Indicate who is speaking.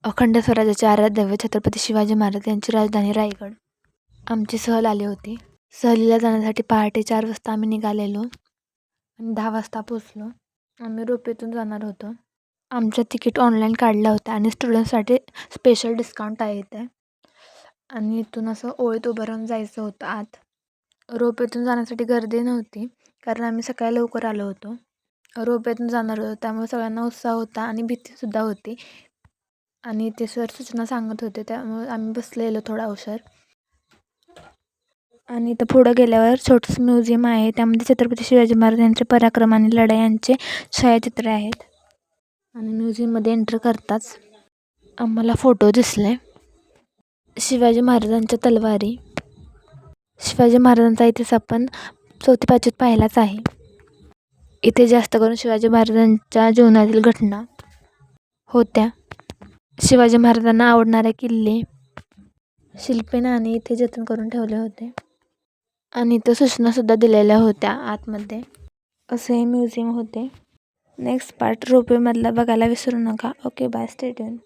Speaker 1: अखंड स्वराज्याचे आराध्यदैवत छत्रपती शिवाजी महाराज यांची राजधानी रायगड. आमची सहल आली होती. सहलीला जाण्यासाठी पहाटे 4 वाजता आम्ही निघालेलो आणि 10 वाजता पोचलो. आम्ही रोपेतून जाणार होतो. आमचं तिकीट ऑनलाईन काढलं होतं आणि स्टुडंटसाठी स्पेशल डिस्काउंट आहे इथे. आणि इथून असं ओळीत उभं राहून जायचं होतं आत. रोपेतून जाण्यासाठी गर्दी नव्हती कारण आम्ही सकाळी लवकर आलो होतो. रोपेतून जाणार होतो त्यामुळे सगळ्यांना उत्साह होता आणि भीतीसुद्धा होती. आणि ते सर सूचना सांगत होते त्यामुळे आम्ही बसलेलो थोडा उशीर. आणि इथं पुढं गेल्यावर छोटंसं म्युझियम आहे. त्यामध्ये छत्रपती शिवाजी महाराज यांचे पराक्रम आणि लढायांचे छायाचित्रे आहेत. आणि म्युझियममध्ये एंटर करताच आम्हाला फोटो दिसले. शिवाजी महाराजांच्या तलवारी. शिवाजी महाराजांचा इतिहास आपण 4थी-5वीत पाहिलाच आहे. इथे जास्त करून शिवाजी महाराजांच्या जीवनातील घटना होत्या. शिवाजी महाराजांना आवडणारे किल्ले, शिल्पे, नाणी इथे जतन करून ठेवले होते. आणि इथं सूचनासुद्धा दिलेल्या होत्या आतमध्ये. असे हे म्युझियम होते. नेक्स्ट पार्ट रोपवेमधला बघायला विसरू नका. Okay, bye, stay tune.